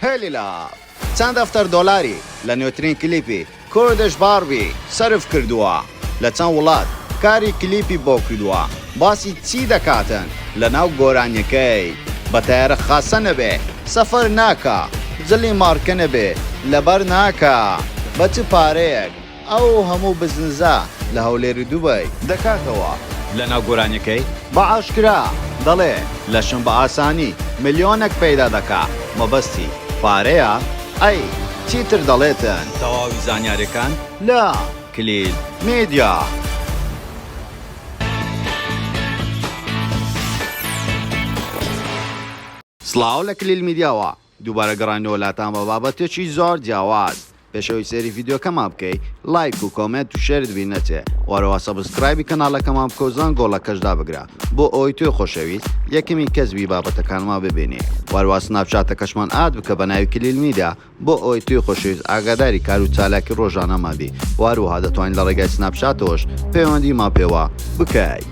هێلی لاف چەند دەفتەر دۆلاری لە نوێترین کلیپی کوردش باربی سرف کردووە لە چەند وڵات کاری کلیپی بۆ کردووە باسی چی دەکاتن لە ناو گۆرانیەکەی بە تایارە خاسە نەبێ سەفەر ناکە جلی مارکە نەبێ لەبەر ناکە بە چ پارەیەک ئەو هەموو بزنزە لە هەولێری دووبەی دەکاتەوە لە ناو گۆرانیەکەی بە ئاشکرا دەڵێ لەشم بە ئاسانی ملیۆنێک پەیدا دەکا مەبەستی پارەیە ئەی چیتر دەڵێتن تەواوی زانیاریەکان لە کلیل میدیا. سڵاو لە کلیل میدیاوە دووبارە گەڕانەوە لاتان بە بابەتێکی زۆر جیاواز. پێشەوەی سێری ڤیدیۆکەمان بکەی لایک و کۆمنت و شێرت بینەچێ وەرەوە سەبسکرایبی کەناڵەکەمان بکە و زەنگۆڵەکەشدا بگرە بۆ ئەوەی توێ خۆشەویست یەکەمی کەسبی بابەتەکانمان ببینێ وەرەوە سناپچاتەکەشمان ئاد بکە بە ناوی کلیل میدیا بۆ ئەوەی توێ خۆشەویست ئاگاداری کار و چالاکی ڕۆژانەمان بی وەروەها دەتوانین لە ڕێگای سناپچاتەوەش پەیوەندیمان پێوە بکەی.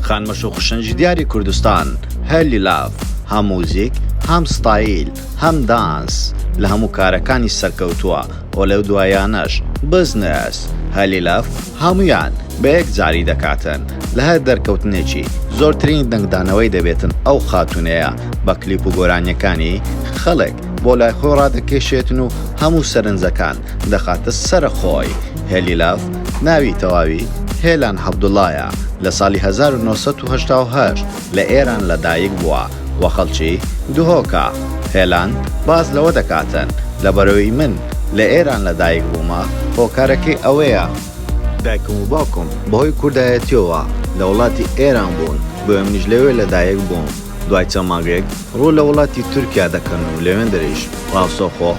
خانمەش و خوشەنجی دیاری کوردستان هێلی لاف هەم موزیک هەم ستایل هەم دانس لە هەموو کارەکانی سەرکەوتووە و لەو دوایانەش بزنس هێلی لاف هەمویان بە یەک جاری دەکاتن لە هەر دەرکەوتنێکی زۆرترین دەنگدانەوەی دەبێتن ئەو خاتونەیە بە کلیپ و گۆرانیەکانی خەڵک بۆ لای خۆی ڕادەکێشێتن و هەموو سەرنجەکان دەخاتە سەرە خۆی. هێلی لاف ناوی تەواوی هێلان عەبدوڵڵایە لە ساڵی 1980 لە ئێران لەدایک بووە و خەڵکی دوهۆکە. هێلان باز لەوە دەکاتن لەبەرەوەی من لە ئێران لەدایک بوومە هۆکارەکەی ئەوەیە دایکم و باوکم بەهۆی کوردایەتیەوە لە وڵاتی ئێران بوون بۆ منیش لەوێ لەدایک بووم. دوای چەند مانگێک ڕوو لە وڵاتی تورکیا دەکەن و لەوێن دەریش ڕاستەوخۆ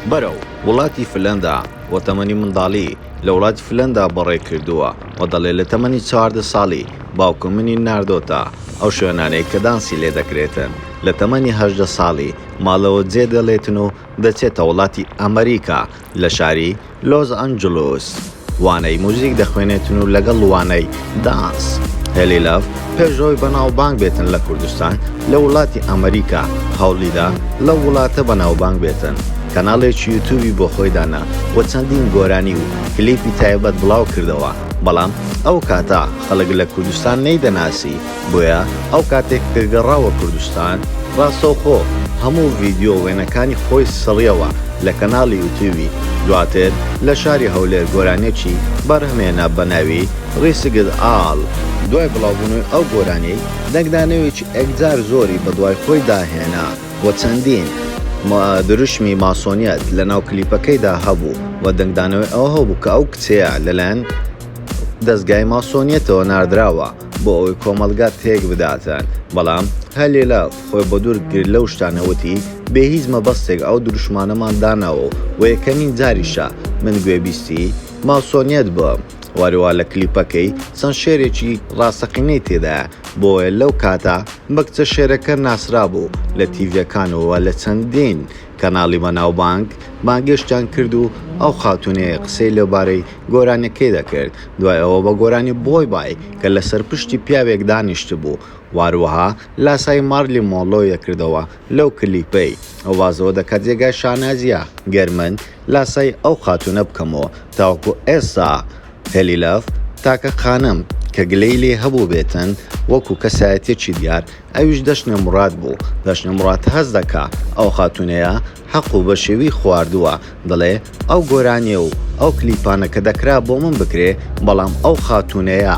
بەرەو وڵاتی فلەندا و تەمەنی منداڵی لە وڵاتی فلەندا بەڕێ کردووە و دەڵێ لە تەمەنی 14 ساڵی باوکم منی ناردۆتە ئەو شوێنانەی کە دانسی لێ دەکرێتن. لە تەمەنی 18 ساڵی ماڵەوە جێ دەڵێتن و دەچێتە وڵاتی ئەمریکا لە شاری لۆس ئەنجلوس وانەی موزیک دەخوێنێتن و لەگەڵ وانەی دانس. هێلی لاف پێشەوەی بەناوبانگ بێتن لە کوردستان لە وڵاتی ئەمریکا هەوڵیدا لە وڵاتە بەناوبانگ بێتن. کەناڵێکی یوتیوبی بۆ خۆی دانا و چەندین گۆرانی و کلیپی تایبەت بڵاو کردەوە بەڵام ئەو کاتە خەڵک لە کوردستان نەیدەناسی بۆیە ئەو کاتێک کەگەڕاوە کوردستان ڕاستەوخۆ هەموو ڤیدیۆ وێنەکانی خۆی سڕیەوە لە کەناڵی یوتیوبی. دواتر لە شاری هەولێر گۆرانێکی بەرهەمێنە بە ناوی ڕیسگد ئاڵ. دوای بڵاوبوونەوەی ئەو گۆرانەی دەنگدانەوەیکی ئەکجار زۆری بە دوای خۆی داهێنا و چەندین دروشمی ماسۆنیەت لە ناو کلیپەکەیدا هەبوو و دەنگدانەوەی ئەوە هەبوو کە ئەو کچەیە لەلایەن دەستگای ماسۆنیەتەوە ناردراوە بۆ ئەوەی کۆمەلگا تێک بداتن. بەڵام هێلی لاف خۆی بە دوور گرت لەو شتانەوەتی بێ هیچ مەبەستێک ئەو دروشمانەمان داناوە و یەکەمین جاریشە من گوێبیستی ماسۆنیەت بووم. وەروە لە کلیپەکەی چەند شێرێکی ڕاستەقینەی تێدایە بۆیە لەو کاتە بە کچە شێرەکە ناسرا بوو لە تیڤەکانەوە لە چەندین کەناڵی بەناوبانگ بانگێشتیان کرد و ئەو خاتونەیە قسەی لەبارەی گۆرانەکەی دەکرد. دوای ئەوە بە گۆرانی بۆی بای کە لەسەر پشتی پیاوێک دانیشت بوو واروەها لاسای مارلی مۆڵۆیە کردەوە لەو کلیپەی ئەو وازەوە دەکات جێگای شانازیە گەرمن لاسای ئەو خاتونە بکەمەوە تاوەکو ئێستا هێلی لاف تاکە خانم کە گلەی لێ هەبوو بێتن وەکو کەسایەتێکی دیار ئەویش دەشنە مراد بوو. دەشنە مراد هەز دەکا ئەو خاتونەیە حەق و بە شێوی خواردووە دەڵێ ئەو گۆرانیە و ئەو کلیپانە کە دەکرا بۆ من بکرێ بەڵام ئەو خاتونەیە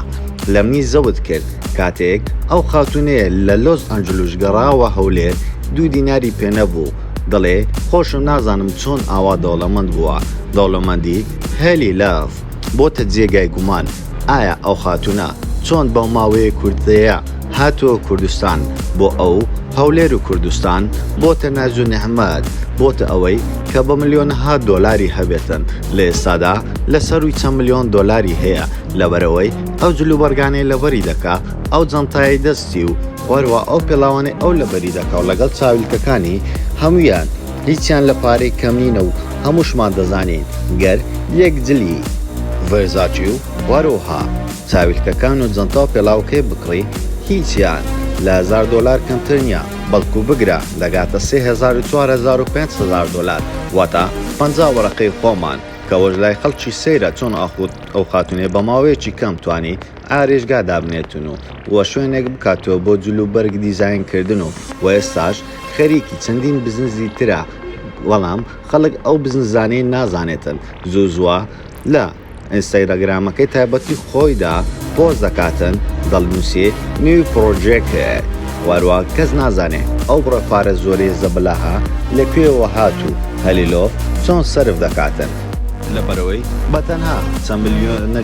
لە منی زەوت کرد کاتێک ئەو خاتونەیە لە لۆس ئەنجلوس گەڕاوە هەولێر 2 دیناری پێ نەبوو. دەڵێ خۆشم نازانم چۆن ئاوا دەوڵەمەند بووە. دەوڵەمەندی هێلی لاف بۆتە جێگای گومان ئایا ئەو خاتونە چۆن بەو ماوەیە کوردەیە هاتووە کوردستان بۆ ئەو هەولێر و کوردستان بۆتە ناز و نەحمەت بۆتە ئەوەی کە بە ملیۆنەها دۆلاری هەبێتن لە ئێستادا لە سەروی چەند ملیۆن دۆلاری هەیە لەبەرەوەی ئەو جلوبەرگانەی لەبەری دەکا ئەو جەنتای دەستی و وەروە ئەو پێڵاوانەی ئەو لەبەری دەکا و لەگەڵ چاویلکەکانی هەمویان هیچیان لە پارەی کەمینە و هەمووشمان دەزانین گەر یەک جلی ڤەرزاچی و وەروەها چاویلکەکان و جەنتا و پێڵاوکەی بکڕی هیچیان لە $1000 کەمتر نییە بەڵکو بگرە دەگاتە $3400 واتە 50 وەرەقەی خۆمان کەەوەش لای خەڵکی سەیرە چۆن ئەو خاتونێ بە ماوەیەکی کەم توانی ئارێژگا دابنێتن و شوێنێک بکاتەوە بۆ جلوبەرگ دیزاینکردن و ئێستاش خەریکی چەندین بزنسی ترە وەڵام خەڵک ئەو بزنزانەی نازانێتن زووزووە لە ئینستاگرامەکەی تایبەتی خۆیدا پۆز دەکاتن دەڵنووسێ نوێی پرۆژێکە وارووا کەس نازانێ ئەو بڕەپارە زۆرێ زەبلاها لەکوێوە هاتوو هەلیلۆف چۆن سەرف دەکاتن لەبەرەوەی بەتەنها چەند ملیۆنە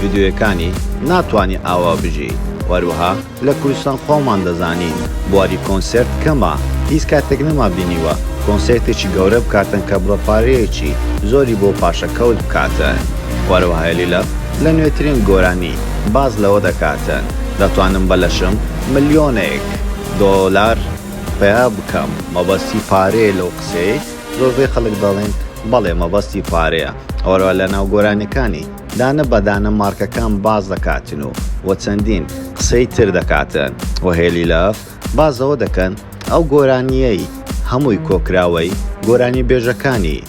ڤیدیۆیەکانی ناتوانانی ئاوا بژی وەروەها لە کوردستان خۆمان دەزانین بواری کۆنسرت کەمە هیچ کاتێک نەما بینیوە کۆنسرتێکی گەورە بکاتن کە بڕەپارەیەکی زۆری بۆ پاشەکەوت بکاتن وەروەها هەلیلۆف لە نوێترین گۆرانی باز لەوە دەکاتن دەتوانم بەلەشم ملیۆنێک $1 پیا بکەم مەبەستی پارەیە لەو قسەی زۆربەی خەڵک دەڵێن بەڵێ مەبەستی پارەیە ئەوەوە لە ناو گۆرانەکانی دانە بەدانە مارکەکان باز دەکاتن و چەندین قسەی تر دەکاتن و هەلیلۆف بازەوە دەکەن ئەو گۆرانیەی هەمووی کۆکراوەی گۆرانی بێژەکانی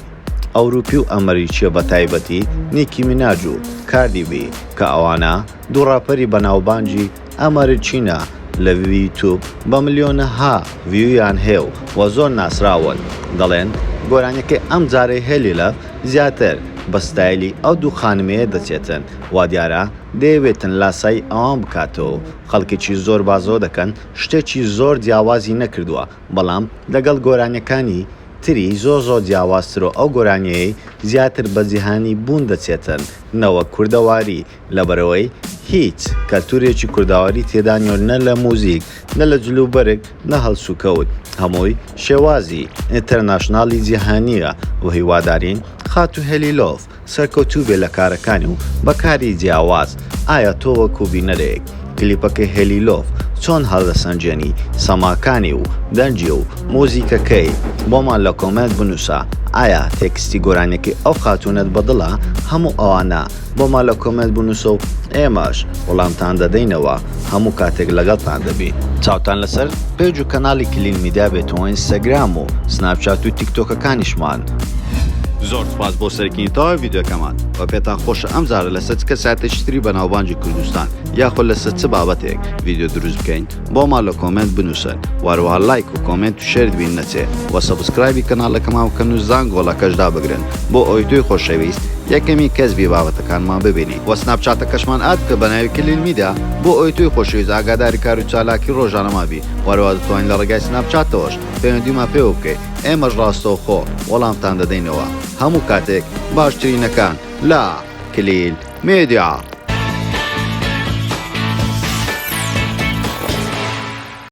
ئەوروپی و ئەمریکیە بە تایبەتی نیکی میناج و کاردیبی کە ئەوانە دوو ڕاپەری بەناوبانجی ئەمریکینە لە یوتیوب بە ملیۆنەها ڤیویان هێو و زۆر ناسراون دەڵێن گۆرانەکەی ئەم جارەی هەلیلۆف زیاتر بە ستایلی ئەو دوو خانمەیە دەچێتن وا دیارە دەیەوێتن لاسای ئەوان بکاتەوە خەڵکێکی زۆر بازەوە دەکەن شتێکی زۆر جیاوازی نەکردووە بەڵام لەگەڵ گۆرانەکانی تری زۆر جیاوازتر و ئەو گۆرانیەی زیاتر بە جیهانی بوون دەچێتن نەوە کوردەواری لەبەرەوەی هیچ کەلتورێکی کورداواری تێدا نە لە موزیک نە لە جلوبەرگ نە هەڵسوکەوت هەمووی شێوازی ئینتەرناشناڵی جیهانیە و هیوادارین خاتو هەلیلۆف سەرکەوتوو بێ لە کارەکانی و بەکاری جیاواز ئایا تۆ وەکو بینەرێک کلیپەکەی هەلیلۆف چۆن هەڵدەسەنجێنی سەماکانی و دەنجی و مۆزیکەکەی بۆمان لە کۆمنت بنووسە ئایا تێکستی گۆرانێکی ئەو خاتونەت بەدڵە هەموو ئەوانە بۆمان لە کۆمنت بنووسە و ئێمەش وەڵامتان دەدەینەوە هەموو کاتێک لەگەڵتان دەبین چاوتان لەسەر پێج و کەناڵی کلین میدیا بێتەوە ئینستاگرام و سناپچات و تیکتۆکەکانیشمان زۆر سپاس بۆ سەرکردنەوەی ڤیدیۆکەمان و پێتان خۆشە ئەم جارە لەسەر چ کەساتێکی تری بەناوبانجی کوردستان یاخۆ لەسەر چ بابەتێک ڤیدیۆ دروست بکەین بۆمان لە کۆمنت بنووسن واروها لایک و کۆمنت و شێر بین نەچێ و سەبسکرایبی کەناڵەکەمان بکەن و زانگۆڵەکەشدا بگرن بۆ ئەوەی توی خۆشەویست یەکەمی کەس بێ بابەتەکانمان ببینی و سناپچاتەکەشمان ئاد بکە بە ناوی کلین میدیا بۆ ئەوەی توی خۆشەویست ئاگاداری کار و چالاکی ڕۆژانەما بی وەروها دەتوانین لە ڕێگای سناپچاتەوەش پەیوەندیمان پێ بکەیت ئێمەش ڕاستەوخۆ وەڵامتان دەدەینەوە هەموو کاتێک باشترینەکان لا کلین میدیا